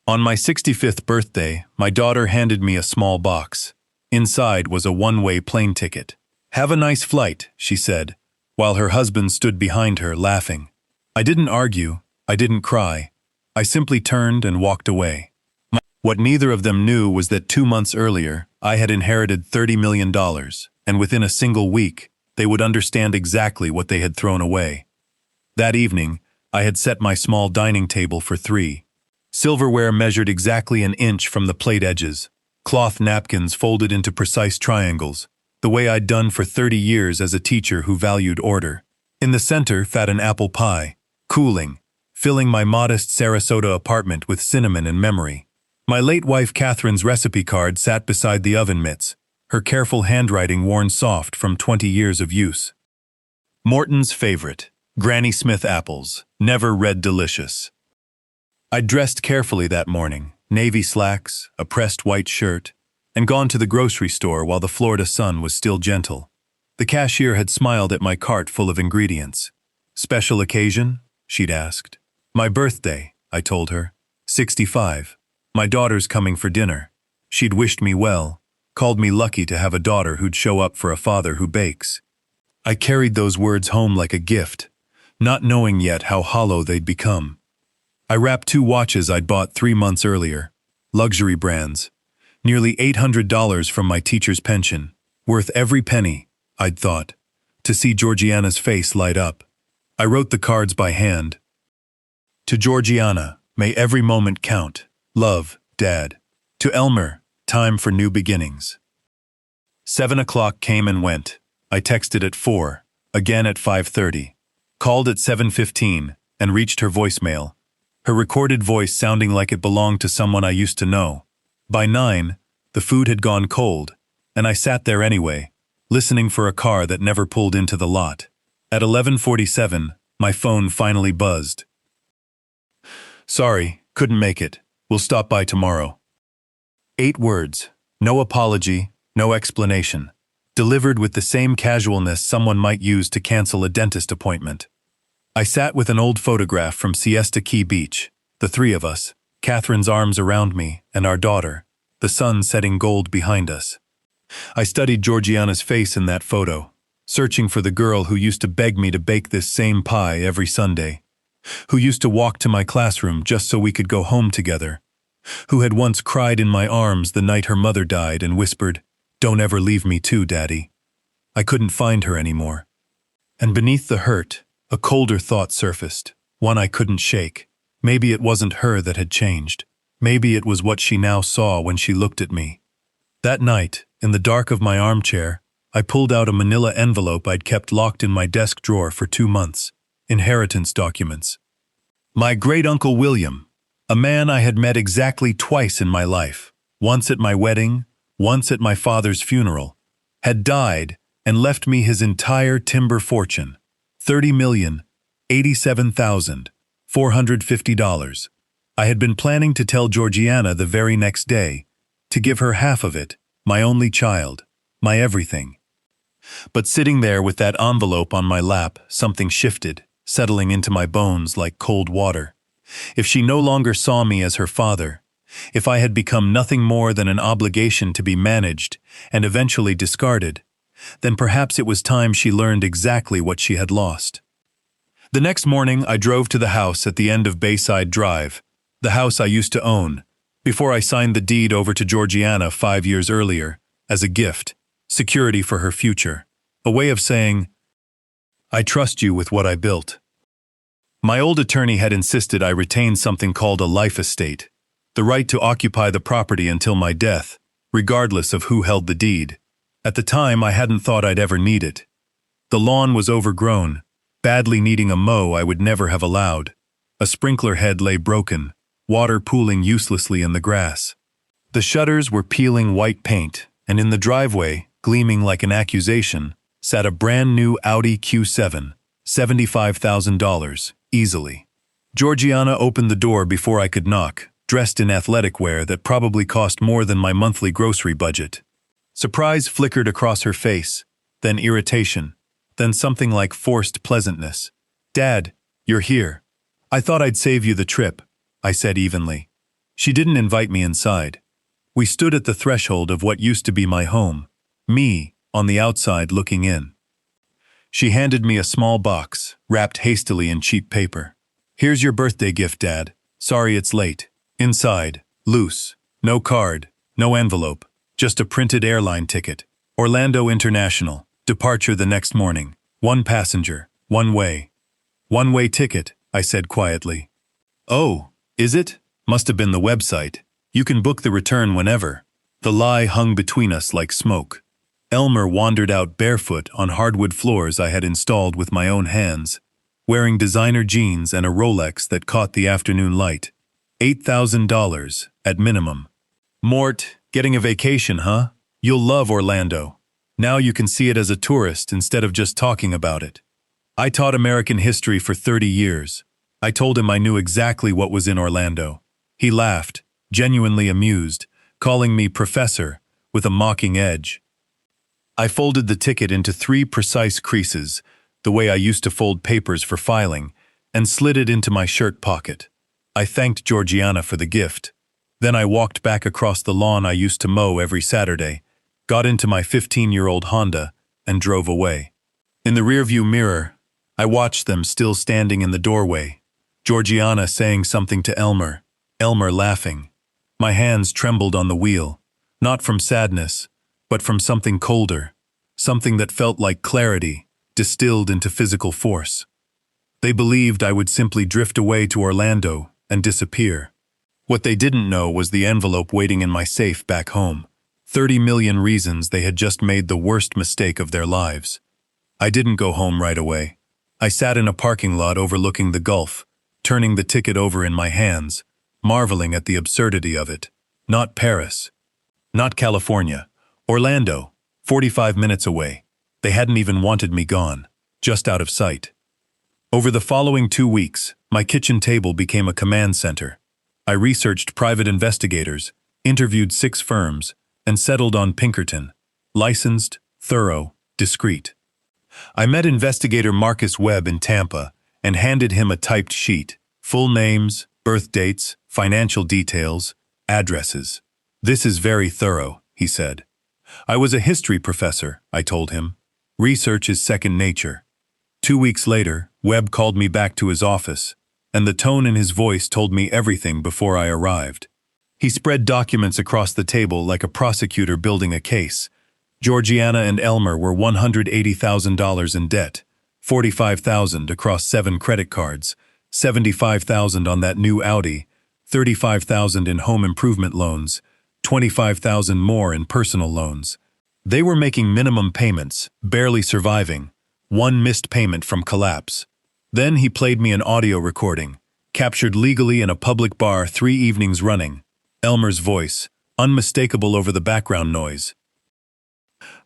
On my 65th birthday, my daughter handed me a small box. Inside was a one-way plane ticket. "Have a nice flight," she said, while her husband stood behind her, laughing. I didn't argue, I didn't cry. I simply turned and walked away. What neither of them knew was that 2 months earlier, I had inherited $30 million, and within a single week, they would understand exactly what they had thrown away. That evening, I had set my small dining table for 3. Silverware measured exactly an inch from the plate edges. Cloth napkins folded into precise triangles, the way I'd done for 30 years as a teacher who valued order. In the center sat an apple pie, cooling, filling my modest Sarasota apartment with cinnamon and memory. My late wife Catherine's recipe card sat beside the oven mitts, her careful handwriting worn soft from 20 years of use. Morton's favorite, Granny Smith apples, never read delicious. I'd dressed carefully that morning, navy slacks, a pressed white shirt, and gone to the grocery store while the Florida sun was still gentle. The cashier had smiled at my cart full of ingredients. "Special occasion?" she'd asked. "My birthday," I told her. 65. My daughter's coming for dinner. She'd wished me well, called me lucky to have a daughter who'd show up for a father who bakes. I carried those words home like a gift, not knowing yet how hollow they'd become. I wrapped 2 watches I'd bought 3 months earlier, luxury brands, nearly $800 from my teacher's pension, worth every penny, I'd thought, to see Georgiana's face light up. I wrote the cards by hand. "To Georgiana, may every moment count. Love, Dad. To Elmer, time for new beginnings." 7 o'clock came and went. I texted at 4, again at 5:30, called at 7:15, and reached her voicemail, her recorded voice sounding like it belonged to someone I used to know. By 9, the food had gone cold, and I sat there anyway, listening for a car that never pulled into the lot. At 11:47, my phone finally buzzed. "Sorry, couldn't make it. We'll stop by tomorrow." 8 words, no apology, no explanation, delivered with the same casualness someone might use to cancel a dentist appointment. I sat with an old photograph from Siesta Key Beach, the 3 of us, Catherine's arms around me, and our daughter, the sun setting gold behind us. I studied Georgiana's face in that photo, searching for the girl who used to beg me to bake this same pie every Sunday, who used to walk to my classroom just so we could go home together, who had once cried in my arms the night her mother died and whispered, "Don't ever leave me too, Daddy." I couldn't find her anymore. And beneath the hurt, a colder thought surfaced, one I couldn't shake. Maybe it wasn't her that had changed. Maybe it was what she now saw when she looked at me. That night, in the dark of my armchair, I pulled out a manila envelope I'd kept locked in my desk drawer for 2 months. Inheritance documents. My great-uncle William, a man I had met exactly twice in my life, once at my wedding, once at my father's funeral, had died and left me his entire timber fortune, $30,087,450. I had been planning to tell Georgiana the very next day, to give her half of it, my only child, my everything. But sitting there with that envelope on my lap, something shifted, settling into my bones like cold water. If she no longer saw me as her father, if I had become nothing more than an obligation to be managed and eventually discarded, then perhaps it was time she learned exactly what she had lost. The next morning, I drove to the house at the end of Bayside Drive, the house I used to own, before I signed the deed over to Georgiana 5 years earlier, as a gift, security for her future, a way of saying, "I trust you with what I built." My old attorney had insisted I retain something called a life estate, the right to occupy the property until my death, regardless of who held the deed. At the time, I hadn't thought I'd ever need it. The lawn was overgrown, badly needing a mow I would never have allowed. A sprinkler head lay broken, water pooling uselessly in the grass. The shutters were peeling white paint, and in the driveway, gleaming like an accusation, sat a brand-new Audi Q7, $75,000, easily. Georgiana opened the door before I could knock, dressed in athletic wear that probably cost more than my monthly grocery budget. Surprise flickered across her face, then irritation, then something like forced pleasantness. "Dad, you're here. I thought I'd save you the trip," I said evenly. She didn't invite me inside. We stood at the threshold of what used to be my home, me, on the outside looking in. She handed me a small box, wrapped hastily in cheap paper. "Here's your birthday gift, Dad. Sorry it's late." Inside, loose, no card, no envelope, just a printed airline ticket. Orlando International, departure the next morning. 1 passenger, one way. "One-way ticket," I said quietly. "Oh, is it? Must have been the website. You can book the return whenever." The lie hung between us like smoke. Elmer wandered out barefoot on hardwood floors I had installed with my own hands, wearing designer jeans and a Rolex that caught the afternoon light. $8,000, at minimum. "Mort, getting a vacation, huh? You'll love Orlando. Now you can see it as a tourist instead of just talking about it." I taught American history for 30 years. I told him I knew exactly what was in Orlando. He laughed, genuinely amused, calling me professor, with a mocking edge. I folded the ticket into 3 precise creases, the way I used to fold papers for filing, and slid it into my shirt pocket. I thanked Georgiana for the gift. Then I walked back across the lawn I used to mow every Saturday, got into my 15-year-old Honda, and drove away. In the rearview mirror, I watched them still standing in the doorway, Georgiana saying something to Elmer, Elmer laughing. My hands trembled on the wheel, not from sadness, but from something colder, something that felt like clarity, distilled into physical force. They believed I would simply drift away to Orlando and disappear. What they didn't know was the envelope waiting in my safe back home. 30 million reasons they had just made the worst mistake of their lives. I didn't go home right away. I sat in a parking lot overlooking the Gulf, turning the ticket over in my hands, marveling at the absurdity of it. Not Paris. Not California. Orlando, 45 minutes away. They hadn't even wanted me gone, just out of sight. Over the following 2 weeks, my kitchen table became a command center. I researched private investigators, interviewed 6 firms, and settled on Pinkerton. Licensed, thorough, discreet. I met investigator Marcus Webb in Tampa and handed him a typed sheet, full names, birth dates, financial details, addresses. "This is very thorough," he said. "I was a history professor," I told him. "Research is second nature." 2 weeks later, Webb called me back to his office, and the tone in his voice told me everything before I arrived. He spread documents across the table like a prosecutor building a case. Georgiana and Elmer were $180,000 in debt, $45,000 across 7 credit cards, $75,000 on that new Audi, $35,000 in home improvement loans, $25,000 more in personal loans. They were making minimum payments, barely surviving, 1 missed payment from collapse. Then he played me an audio recording, captured legally in a public bar 3 evenings running. Elmer's voice, unmistakable over the background noise.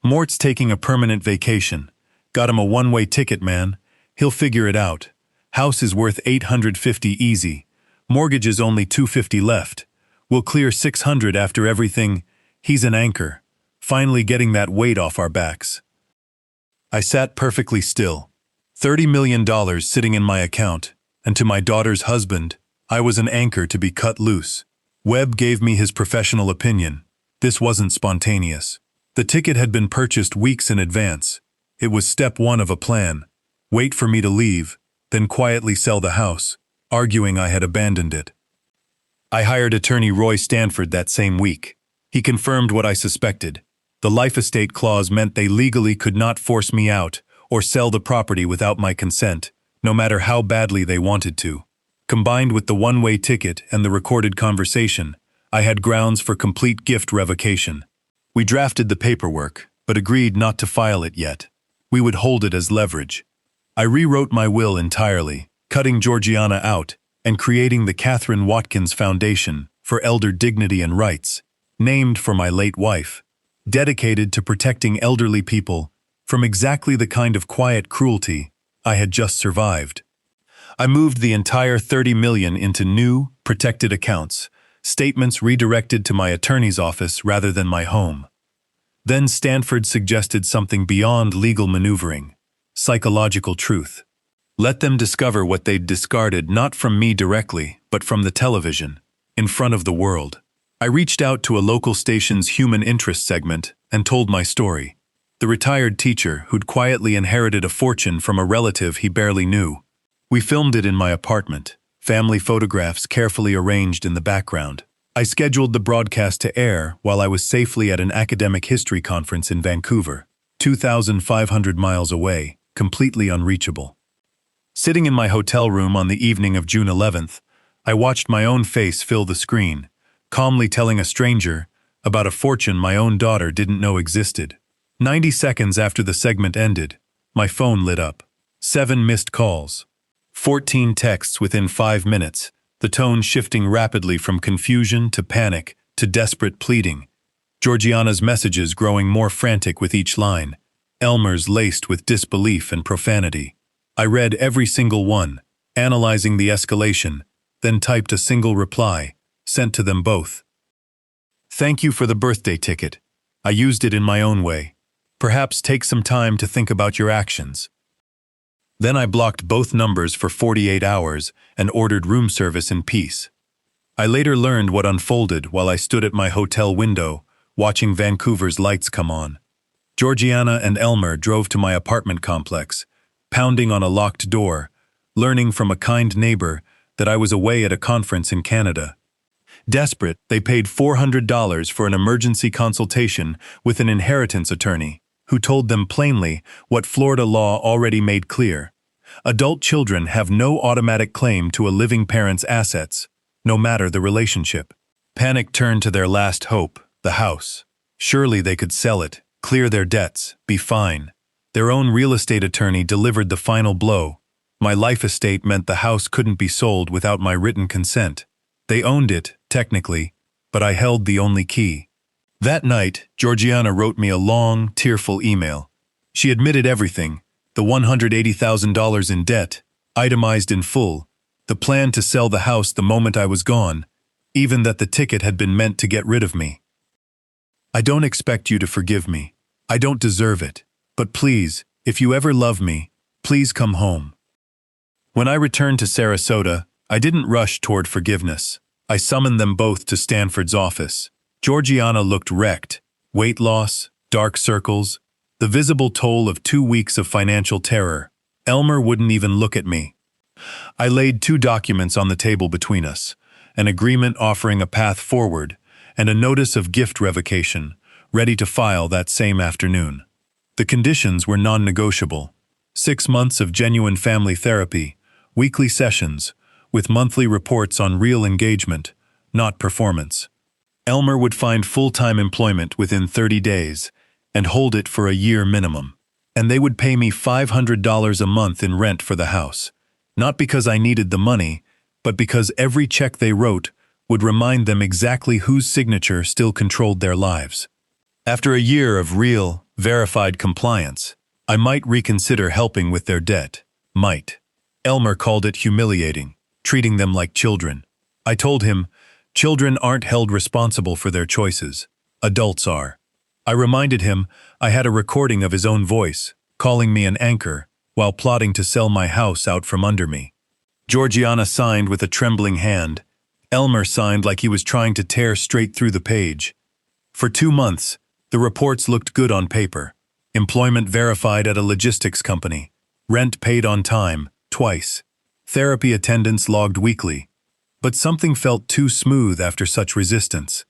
"Mort's taking a permanent vacation. Got him a one-way ticket, man. He'll figure it out. House is worth $850 easy. Mortgage is only $250 left. We'll clear $600 after everything. He's an anchor. Finally getting that weight off our backs." I sat perfectly still. $30 million sitting in my account, and to my daughter's husband, I was an anchor to be cut loose. Webb gave me his professional opinion. This wasn't spontaneous. The ticket had been purchased weeks in advance. It was step 1 of a plan. Wait for me to leave, then quietly sell the house, arguing I had abandoned it. I hired attorney Roy Stanford that same week. He confirmed what I suspected. The life estate clause meant they legally could not force me out or sell the property without my consent, no matter how badly they wanted to. Combined with the one-way ticket and the recorded conversation, I had grounds for complete gift revocation. We drafted the paperwork, but agreed not to file it yet. We would hold it as leverage. I rewrote my will entirely, cutting Georgiana out and creating the Catherine Watkins Foundation for Elder Dignity and Rights, named for my late wife, dedicated to protecting elderly people from exactly the kind of quiet cruelty I had just survived. I moved the entire $30 million into new, protected accounts, statements redirected to my attorney's office rather than my home. Then Stanford suggested something beyond legal maneuvering, psychological truth. Let them discover what they'd discarded not from me directly, but from the television. in front of the world. I reached out to a local station's human interest segment and told my story. The retired teacher who'd quietly inherited a fortune from a relative he barely knew. We filmed it in my apartment, family photographs carefully arranged in the background. I scheduled the broadcast to air while I was safely at an academic history conference in Vancouver, 2,500 miles away, completely unreachable. Sitting in my hotel room on the evening of June 11th, I watched my own face fill the screen, calmly telling a stranger about a fortune my own daughter didn't know existed. 90 seconds after the segment ended, my phone lit up. 7 missed calls. 14 texts within 5 minutes, the tone shifting rapidly from confusion to panic to desperate pleading. Georgiana's messages growing more frantic with each line, Elmer's laced with disbelief and profanity. I read every single one, analyzing the escalation, then typed a single reply, sent to them both. Thank you for the birthday ticket. I used it in my own way. Perhaps take some time to think about your actions. Then I blocked both numbers for 48 hours and ordered room service in peace. I later learned what unfolded while I stood at my hotel window, watching Vancouver's lights come on. Georgiana and Elmer drove to my apartment complex, pounding on a locked door, learning from a kind neighbor that I was away at a conference in Canada. Desperate, they paid $400 for an emergency consultation with an inheritance attorney, who told them plainly what Florida law already made clear. Adult children have no automatic claim to a living parent's assets, no matter the relationship. Panic turned to their last hope, the house. Surely they could sell it, clear their debts, be fine. Their own real estate attorney delivered the final blow. My life estate meant the house couldn't be sold without my written consent. They owned it, technically, but I held the only key. That night, Georgiana wrote me a long, tearful email. She admitted everything, the $180,000 in debt, itemized in full, the plan to sell the house the moment I was gone, even that the ticket had been meant to get rid of me. I don't expect you to forgive me. I don't deserve it. But please, if you ever love me, please come home. When I returned to Sarasota, I didn't rush toward forgiveness. I summoned them both to Stanford's office. Georgiana looked wrecked. Weight loss, dark circles, the visible toll of 2 weeks of financial terror. Elmer wouldn't even look at me. I laid 2 documents on the table between us, an agreement offering a path forward, and a notice of gift revocation, ready to file that same afternoon. The conditions were non-negotiable. 6 months of genuine family therapy, weekly sessions, with monthly reports on real engagement, not performance. Elmer would find full-time employment within 30 days and hold it for a year minimum. And they would pay me $500 a month in rent for the house, not because I needed the money, but because every check they wrote would remind them exactly whose signature still controlled their lives. After a year of real, verified compliance, I might reconsider helping with their debt. Might. Elmer called it humiliating, treating them like children. I told him, children aren't held responsible for their choices. Adults are. I reminded him I had a recording of his own voice, calling me an anchor, while plotting to sell my house out from under me. Georgiana signed with a trembling hand. Elmer signed like he was trying to tear straight through the page. For 2 months, the reports looked good on paper. Employment verified at a logistics company. Rent paid on time, twice. Therapy attendance logged weekly. But something felt too smooth after such resistance.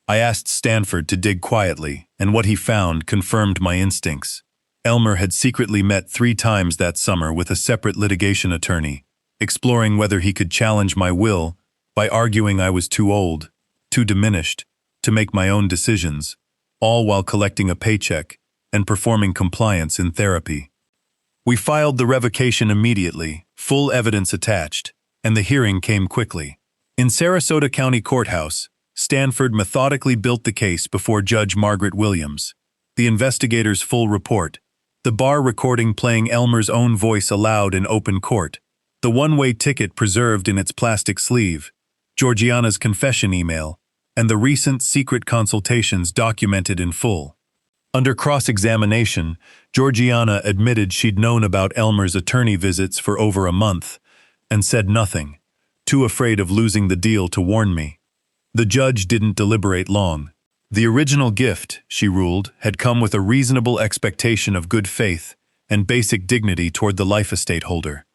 I asked Stanford to dig quietly, and what he found confirmed my instincts. Elmer had secretly met 3 times that summer with a separate litigation attorney, exploring whether he could challenge my will by arguing I was too old, too diminished, to make my own decisions, all while collecting a paycheck and performing compliance in therapy. We filed the revocation immediately, full evidence attached, and the hearing came quickly. In Sarasota County Courthouse, Stanford methodically built the case before Judge Margaret Williams. The investigator's full report, the bar recording playing Elmer's own voice aloud in open court, the one-way ticket preserved in its plastic sleeve, Georgiana's confession email, and the recent secret consultations documented in full. Under cross-examination, Georgiana admitted she'd known about Elmer's attorney visits for over a month and said nothing, too afraid of losing the deal to warn me. The judge didn't deliberate long. The original gift, she ruled, had come with a reasonable expectation of good faith and basic dignity toward the life estate holder.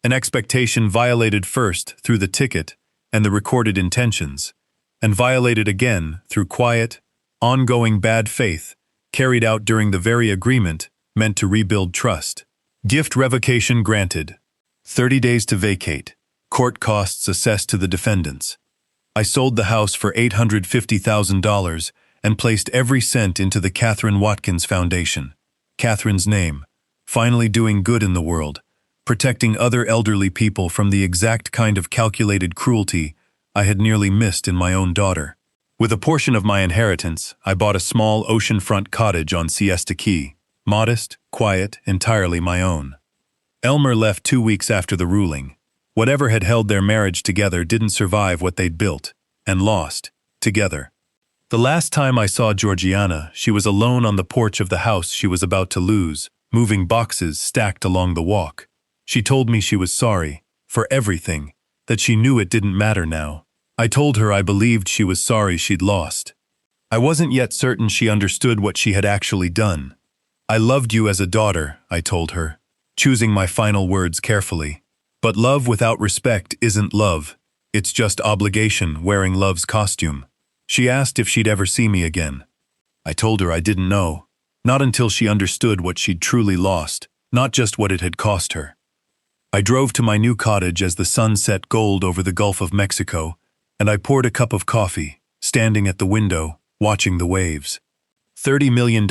An expectation violated first through the ticket and the recorded intentions, and violated again through quiet, ongoing bad faith carried out during the very agreement meant to rebuild trust. Gift revocation granted. 30 days to vacate. Court costs assessed to the defendants. I sold the house for $850,000 and placed every cent into the Catherine Watkins Foundation. Catherine's name, finally doing good in the world, protecting other elderly people from the exact kind of calculated cruelty I had nearly missed in my own daughter. With a portion of my inheritance, I bought a small oceanfront cottage on Siesta Key, modest, quiet, entirely my own. Elmer left 2 weeks after the ruling. Whatever had held their marriage together didn't survive what they'd built, and lost, together. The last time I saw Georgiana, she was alone on the porch of the house she was about to lose, moving boxes stacked along the walk. She told me she was sorry, for everything, that she knew it didn't matter now. I told her I believed she was sorry she'd lost. I wasn't yet certain she understood what she had actually done. I loved you as a daughter, I told her, choosing my final words carefully. But love without respect isn't love. It's just obligation wearing love's costume. She asked if she'd ever see me again. I told her I didn't know. Not until she understood what she'd truly lost, not just what it had cost her. I drove to my new cottage as the sun set gold over the Gulf of Mexico, and I poured a cup of coffee, standing at the window, watching the waves. $30 million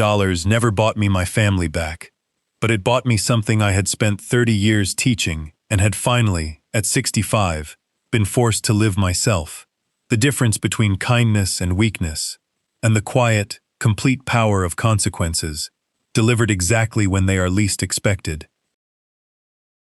never bought me my family back, but it bought me something I had spent 30 years teaching and had finally, at 65, been forced to live myself. The difference between kindness and weakness, and the quiet, complete power of consequences, delivered exactly when they are least expected.